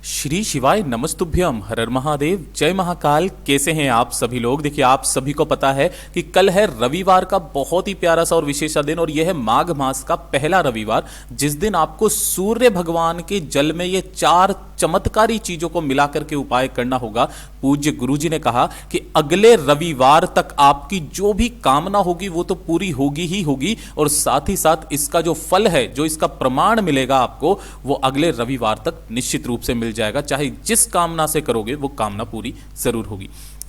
श्री शिवाय नमस्तुभ्यम हर हर महादेव जय महाकाल। कैसे हैं आप सभी लोग। देखिए आप सभी को पता है कि कल है रविवार का बहुत ही प्यारा सा और विशेष दिन, और यह है माघ मास का पहला रविवार, जिस दिन आपको सूर्य भगवान के जल में ये 4 चमत्कारी चीजों को मिलाकर के उपाय करना होगा। पूज्य गुरुजी ने कहा कि अगले रविवार तक आपकी जो भी कामना होगी वो तो पूरी होगी ही होगी, और साथ ही साथ इसका जो फल है, जो इसका प्रमाण मिलेगा आपको, वो अगले रविवार तक निश्चित रूप से मिल जाएगा। चाहे जिस कामना से करोगे वो कामना पूरी जरूर होगी।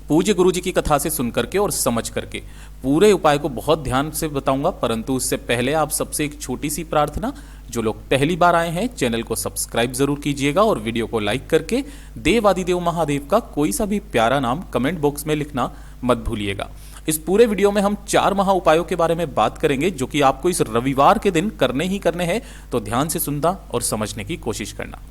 पूज्य गुरुजी की कथा से सुन करके और समझ करके पूरे उपाय को बहुत ध्यान से बताऊंगा, परंतु उससे पहले आप सबसे एक छोटी सी प्रार्थना। जो लोग पहली बार आए हैं चैनल को सब्सक्राइब जरूर कीजिएगा और वीडियो को लाइक करके देव आदिदेव महादेव का कोई सा भी प्यारा नाम कमेंट बॉक्स में लिखना मत भूलिएगा। इस पूरे वीडियो में हम 4 महा उपायों के बारे में बात करेंगे, जो कि आपको इस रविवार के दिन करने ही करने हैं, तो ध्यान से सुनना और समझने की कोशिश करना।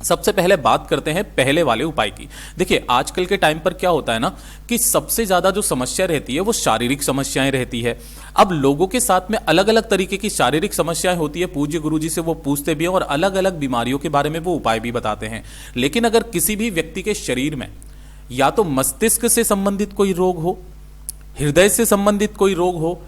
सबसे पहले बात करते हैं पहले वाले उपाय की। देखिए आजकल के टाइम पर क्या होता है ना कि सबसे ज्यादा जो समस्या रहती है वो शारीरिक समस्याएं रहती है। अब लोगों के साथ में अलग अलग तरीके की शारीरिक समस्याएं होती है। पूज्य गुरुजी से वो पूछते भी हैं और अलग अलग बीमारियों के बारे में वो उपाय भी बताते हैं। लेकिन अगर किसी भी व्यक्ति के शरीर में या तो मस्तिष्क से संबंधित कोई रोग हो, हृदय से संबंधित कोई रोग हो,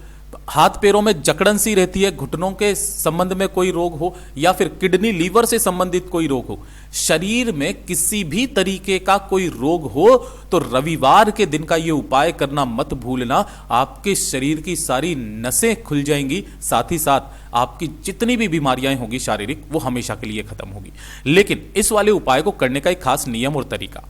हाथ पैरों में जकड़न सी रहती है, घुटनों के संबंध में कोई रोग हो, या फिर किडनी लीवर से संबंधित कोई रोग हो, शरीर में किसी भी तरीके का कोई रोग हो, तो रविवार के दिन का ये उपाय करना मत भूलना। आपके शरीर की सारी नसें खुल जाएंगी, साथ ही साथ आपकी जितनी भी बीमारियां होगी शारीरिक, वो हमेशा के लिए खत्म होगी। लेकिन इस वाले उपाय को करने का एक खास नियम और तरीका।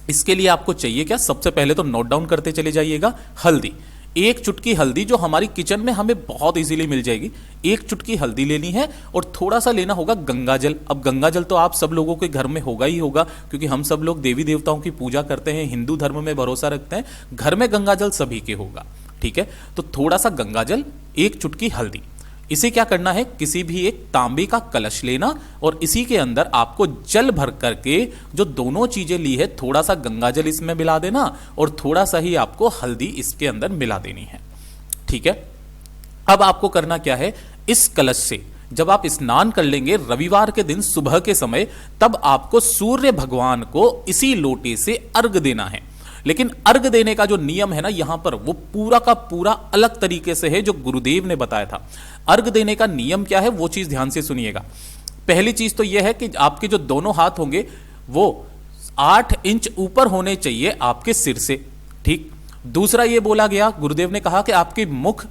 इसके लिए आपको चाहिए क्या? सबसे पहले तो नोट डाउन करते चले जाइएगा। हल्दी, 1 चुटकी हल्दी जो हमारी किचन में हमें बहुत इजीली मिल जाएगी। 1 चुटकी हल्दी लेनी है और थोड़ा सा लेना होगा गंगा जल। अब गंगा जल तो आप सब लोगों के घर में होगा ही होगा, क्योंकि हम सब लोग देवी देवताओं की पूजा करते हैं, हिंदू धर्म में भरोसा रखते हैं, घर में गंगा जल सभी के होगा। ठीक है, तो थोड़ा सा गंगा जल, 1 चुटकी हल्दी। इसे क्या करना है, किसी भी एक तांबे का कलश लेना और इसी के अंदर आपको जल भर करके जो दोनों चीजें ली है, थोड़ा सा गंगा जल इसमें मिला देना और थोड़ा सा ही आपको हल्दी इसके अंदर मिला देनी है। ठीक है, अब आपको करना क्या है, इस कलश से जब आप स्नान कर लेंगे रविवार के दिन सुबह के समय, तब आपको सूर्य भगवान को इसी लोटे से अर्घ देना है। लेकिन अर्घ देने का जो नियम है ना यहां पर, वो पूरा का पूरा अलग तरीके से है जो गुरुदेव ने बताया था। अर्घ देने का नियम क्या है वो चीज ध्यान से सुनिएगा। पहली चीज तो यह है कि आपके जो दोनों हाथ होंगे वो 8 इंच ऊपर होने चाहिए आपके सिर से। ठीक, दूसरा ये बोला गया, गुरुदेव ने कहा कि आपकी मुख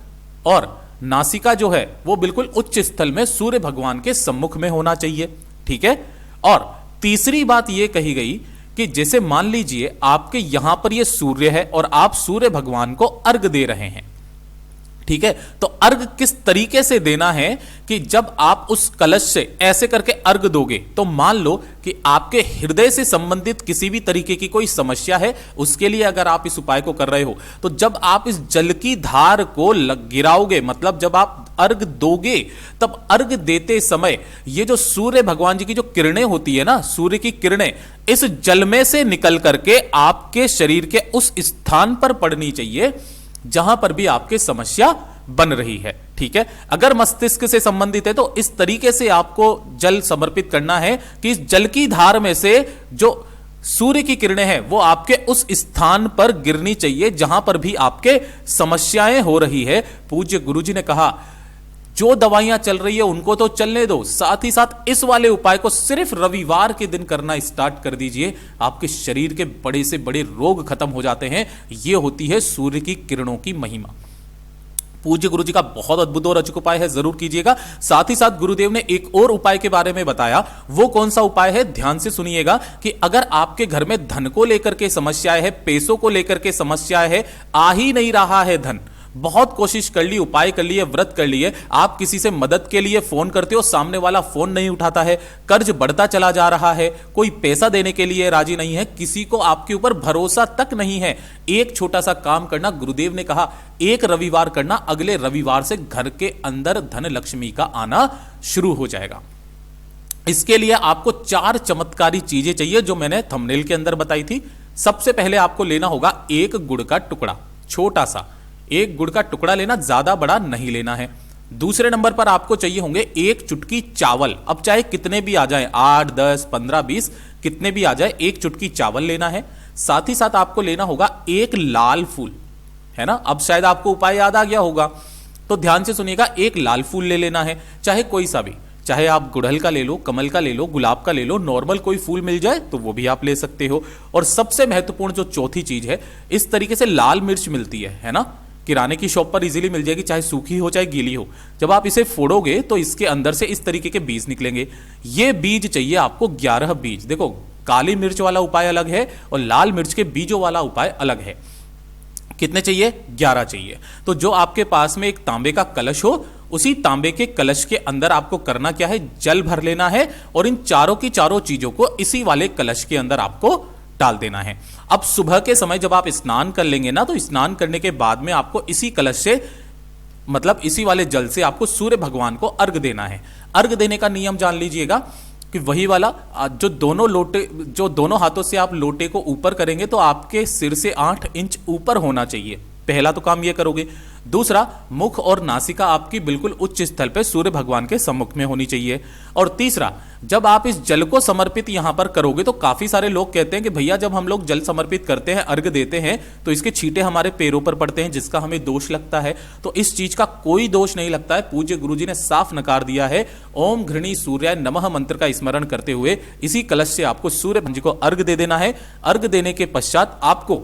और नासिका जो है वो बिल्कुल उच्च स्थल में सूर्य भगवान के सम्मुख में होना चाहिए। ठीक है, और तीसरी बात यह कही गई कि जैसे मान लीजिए आपके यहां पर ये सूर्य है और आप सूर्य भगवान को अर्घ दे रहे हैं। ठीक है, तो अर्घ किस तरीके से देना है कि जब आप उस कलश से ऐसे करके अर्घ दोगे, तो मान लो कि आपके हृदय से संबंधित किसी भी तरीके की कोई समस्या है, उसके लिए अगर आप इस उपाय को कर रहे हो, तो जब आप इस जल की धार को गिराओगे, मतलब जब आप अर्घ दोगे, तब अर्घ देते समय ये जो सूर्य भगवान जी की जो किरणें होती है ना, सूर्य की किरणें इस जल में से निकल करके आपके शरीर के उस स्थान पर पड़नी चाहिए जहां पर भी आपके समस्या बन रही है। ठीक है, अगर मस्तिष्क से संबंधित है तो इस तरीके से आपको जल समर्पित करना है कि इस जल की धार में से जो सूर्य की किरणें हैं वो आपके उस स्थान पर गिरनी चाहिए जहां पर भी आपके समस्याएं हो रही है। पूज्य गुरुजी ने कहा जो दवाइयां चल रही है उनको तो चलने दो, साथ ही साथ इस वाले उपाय को सिर्फ रविवार के दिन करना स्टार्ट कर दीजिए। आपके शरीर के बड़े से बड़े रोग खत्म हो जाते हैं। यह होती है सूर्य की किरणों की महिमा। पूज्य गुरुजी का बहुत अद्भुत और अचूक उपाय है, जरूर कीजिएगा। साथ ही साथ गुरुदेव ने एक और उपाय के बारे में बताया। वो कौन सा उपाय है, ध्यान से सुनिएगा कि अगर आपके घर में धन को लेकर के समस्याएं है, पैसों को लेकर के समस्याएं है, आ ही नहीं रहा है धन, बहुत कोशिश कर ली, उपाय कर लिए, व्रत कर लिए, आप किसी से मदद के लिए फोन करते हो, सामने वाला फोन नहीं उठाता है, कर्ज बढ़ता चला जा रहा है, कोई पैसा देने के लिए राजी नहीं है, किसी को आपके ऊपर भरोसा तक नहीं है, एक छोटा सा काम करना, गुरुदेव ने कहा एक रविवार करना, अगले रविवार से घर के अंदर धन लक्ष्मी का आना शुरू हो जाएगा। इसके लिए आपको 4 चमत्कारी चीजें चाहिए जो मैंने थंबनेल के अंदर बताई थी। सबसे पहले आपको लेना होगा 1 गुड़ का टुकड़ा, छोटा सा 1 गुड़ का टुकड़ा लेना, ज्यादा बड़ा नहीं लेना है। दूसरे नंबर पर आपको चाहिए होंगे एक चुटकी चावल। अब चाहे कितने भी आ जाए, 8, 10, 15, 20 कितने भी आ जाए, एक चुटकी चावल लेना है। साथ ही साथ आपको लेना होगा एक लाल फूल, है ना। अब शायद आपको उपाय याद आ गया होगा, तो ध्यान से सुनिएगा, एक लाल फूल ले लेना है, चाहे कोई सा भी, चाहे आप गुड़हल का ले लो, कमल का ले लो, गुलाब का ले लो, नॉर्मल कोई फूल मिल जाए तो वो भी आप ले सकते हो। और सबसे महत्वपूर्ण जो चौथी चीज है, इस तरीके से लाल मिर्च मिलती है ना, किराने की शॉप पर इजीली मिल जाएगी, चाहे सूखी हो चाहे गीली हो। जब आप इसे फोड़ोगे तो इसके अंदर से इस तरीके के बीज निकलेंगे। ये बीज चाहिए आपको 11 बीज। देखो, काली मिर्च वाला उपाय अलग है और लाल मिर्च के बीजों वाला उपाय अलग है। कितने चाहिए? 11 चाहिए। तो जो आपके पास में एक तांबे का कलश हो, उसी तांबे के कलश के अंदर आपको करना क्या है, जल भर लेना है और इन चारों की चारों चीजों को इसी वाले कलश के अंदर आपको डाल देना है। अब सुबह के समय जब आप स्नान कर लेंगे ना, तो स्नान करने के बाद में आपको इसी कलश से, मतलब इसी वाले जल से आपको सूर्य भगवान को अर्घ देना है। अर्घ देने का नियम जान लीजिएगा कि वही वाला जो दोनों हाथों से आप लोटे को ऊपर करेंगे तो आपके सिर से 8 इंच ऊपर होना चाहिए। पहला तो काम ये करोगे। दूसरा, मुख और नासिका आपकी बिल्कुल उच्च स्थल पे सूर्य भगवान के सम्मुख में होनी चाहिए। और तीसरा, जब आप इस जल को समर्पित यहां पर करोगे तो काफी सारे लोग कहते हैं कि भैया जब हम लोग जल समर्पित करते हैं, अर्घ देते हैं, तो इसके छींटे हमारे पैरों पर पड़ते हैं, जिसका हमें दोष लगता है। तो इस चीज का कोई दोष नहीं लगता है। पूज्य गुरुजी ने साफ नकार दिया है। ओम घृणी सूर्याय नमः मंत्र का स्मरण करते हुए इसी कलश से आपको सूर्य जी को अर्घ दे देना है। अर्घ देने के पश्चात आपको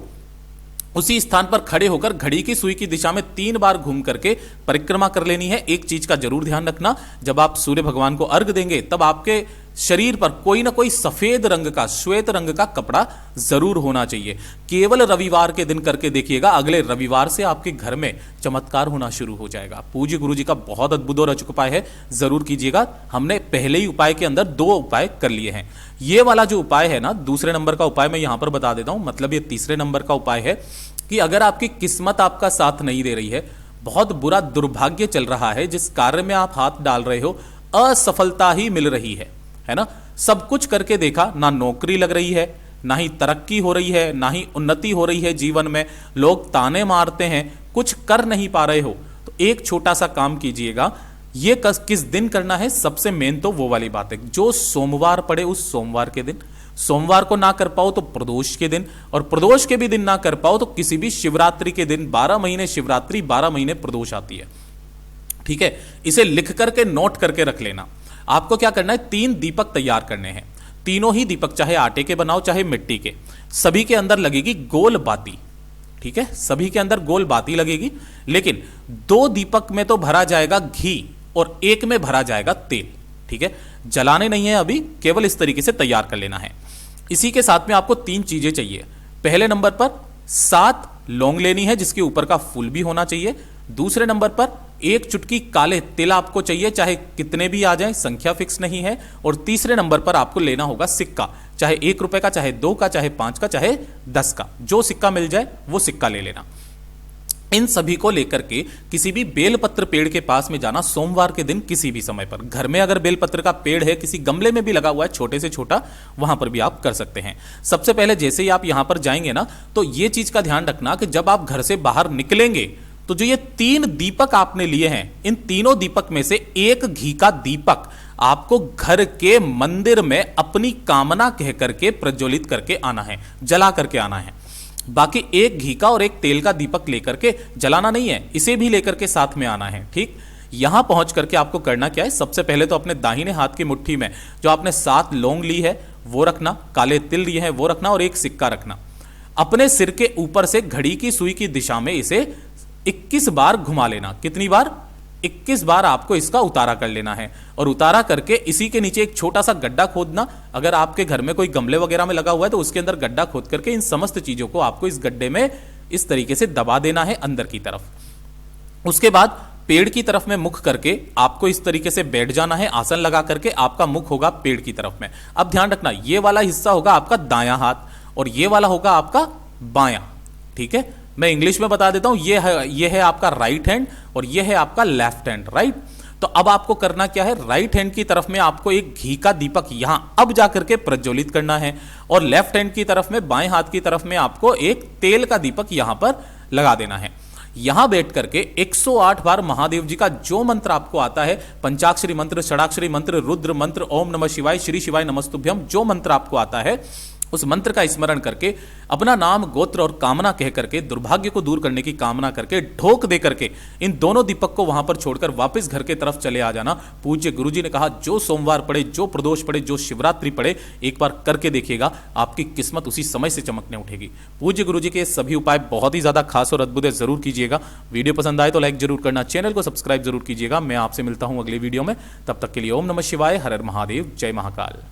उसी स्थान पर खड़े होकर घड़ी की सुई की दिशा में 3 बार घूम करके परिक्रमा कर लेनी है। एक चीज का जरूर ध्यान रखना, जब आप सूर्य भगवान को अर्घ देंगे तब आपके शरीर पर कोई ना कोई सफेद रंग का, श्वेत रंग का कपड़ा जरूर होना चाहिए। केवल रविवार के दिन करके देखिएगा, अगले रविवार से आपके घर में चमत्कार होना शुरू हो जाएगा। पूज्य गुरुजी का बहुत अद्भुत और अचूक उपाय है, जरूर कीजिएगा। हमने पहले ही उपाय के अंदर 2 उपाय कर लिए हैं। ये वाला जो उपाय है ना, दूसरे नंबर का उपाय मैं यहां पर बता देता हूं, मतलब ये तीसरे नंबर का उपाय है कि अगर आपकी किस्मत आपका साथ नहीं दे रही है, बहुत बुरा दुर्भाग्य चल रहा है, जिस कार्य में आप हाथ डाल रहे हो असफलता ही मिल रही है ना, सब कुछ करके देखा, ना नौकरी लग रही है, ना ही तरक्की हो रही है, ना ही उन्नति हो रही है जीवन में, लोग ताने मारते हैं, कुछ कर नहीं पा रहे हो, तो एक छोटा सा काम कीजिएगा। ये किस दिन करना है? सबसे मेन तो वो वाली बात है, जो सोमवार पड़े उस सोमवार के दिन, सोमवार को ना कर पाओ तो प्रदोष के दिन, और प्रदोष के भी दिन ना कर पाओ तो किसी भी शिवरात्रि के दिन। 12 महीने शिवरात्रि, 12 महीने प्रदोष आती है, ठीक है। इसे लिख करके नोट करके रख लेना। आपको क्या करना है, 3 दीपक तैयार करने हैं। तीनों ही दीपक, चाहे आटे के बनाओ चाहे मिट्टी के, सभी के अंदर लगेगी गोल बाती, ठीक है, सभी के अंदर गोल बाती लगेगी। लेकिन 2 दीपक में तो भरा जाएगा घी और 1 में भरा जाएगा तेल, ठीक है। जलाने नहीं है अभी, केवल इस तरीके से तैयार कर लेना है। इसी के साथ में आपको 3 चीजें चाहिए। पहले नंबर पर 7 लौंग लेनी है, जिसके ऊपर का फूल भी होना चाहिए। दूसरे नंबर पर 1 चुटकी काले तिल आपको चाहिए, चाहे कितने भी आ जाए, संख्या फिक्स नहीं है। और तीसरे नंबर पर आपको लेना होगा सिक्का, चाहे 1 रुपए का, चाहे 2 का, चाहे 5 का, चाहे 10 का, जो सिक्का मिल जाए वो सिक्का ले लेना। इन सभी को लेकर के किसी भी बेलपत्र पेड़ के पास में जाना, सोमवार के दिन किसी भी समय पर। घर में अगर बेलपत्र का पेड़ है, किसी गमले में भी लगा हुआ है छोटे से छोटा, वहां पर भी आप कर सकते हैं। सबसे पहले जैसे ही आप यहां पर जाएंगे ना, तो ये चीज का ध्यान रखना कि जब आप घर से बाहर निकलेंगे तो जो ये 3 दीपक आपने लिए हैं, इन तीनों दीपक में से 1 घी का दीपक आपको घर के मंदिर में अपनी कामना कह करके प्रज्वलित करके आना है, जला करके आना है। बाकी 1 घी का और 1 तेल का दीपक लेकर के जलाना नहीं है, इसे भी लेकर के साथ में आना है, ठीक। यहां पहुंच करके आपको करना क्या है, सबसे पहले तो अपने दाहिने हाथ की मुट्ठी में जो आपने 7 लौंग ली है वो रखना, काले तिल लिए हैं वो रखना और 1 सिक्का रखना। अपने सिर के ऊपर से घड़ी की सुई की दिशा में इसे 21 बार घुमा लेना। कितनी बार? 21 बार आपको इसका उतारा कर लेना है। और उतारा करके इसी के नीचे एक छोटा सा गड्ढा खोदना। अगर आपके घर में कोई गमले वगैरह में लगा हुआ है तो उसके अंदर गड्ढा खोद करके इन समस्त चीजों को आपको इस गड्ढे में इस तरीके से दबा देना है अंदर की तरफ। उसके बाद पेड़ की तरफ में मुख करके आपको इस तरीके से बैठ जाना है, आसन लगा करके आपका मुख होगा पेड़ की तरफ में। अब ध्यान रखना, ये वाला हिस्सा होगा आपका दायां हाथ और ये वाला होगा आपका बायां, ठीक है। मैं इंग्लिश में बता देता हूं, ये है आपका राइट हैंड और ये है आपका लेफ्ट हैंड, राइट। तो अब आपको करना क्या है, राइट हैंड की तरफ में आपको एक घी का दीपक यहां अब जाकर के प्रज्वलित करना है और लेफ्ट हैंड की तरफ में, बाएं हाथ की तरफ में आपको एक तेल का दीपक यहां पर लगा देना है। यहां बैठ करके 108 बार महादेव जी का जो मंत्र आपको आता है, पंचाक्षरी मंत्र, षडाक्षरी मंत्र, रुद्र मंत्र, ओम नमः शिवाय, श्री शिवाय नमस्तुभ्यम, जो मंत्र आपको आता है उस मंत्र का स्मरण करके अपना नाम, गोत्र और कामना कह करके, दुर्भाग्य को दूर करने की कामना करके, ढोक दे करके इन दोनों दीपक को वहां पर छोड़कर वापस घर के तरफ चले आ जाना। पूज्य गुरुजी ने कहा जो सोमवार पड़े, जो प्रदोष पड़े, जो शिवरात्रि पड़े, एक बार करके देखिएगा, आपकी किस्मत उसी समय से चमकने उठेगी। पूज्य गुरुजी के सभी उपाय बहुत ही ज्यादा खास और अद्भुत है, जरूर कीजिएगा। वीडियो पसंद आए तो लाइक जरूर करना, चैनल को सब्सक्राइब जरूर कीजिएगा। मैं आपसे मिलता हूं अगले वीडियो में, तब तक के लिए ओम नमः शिवाय, हर हर महादेव, जय महाकाल।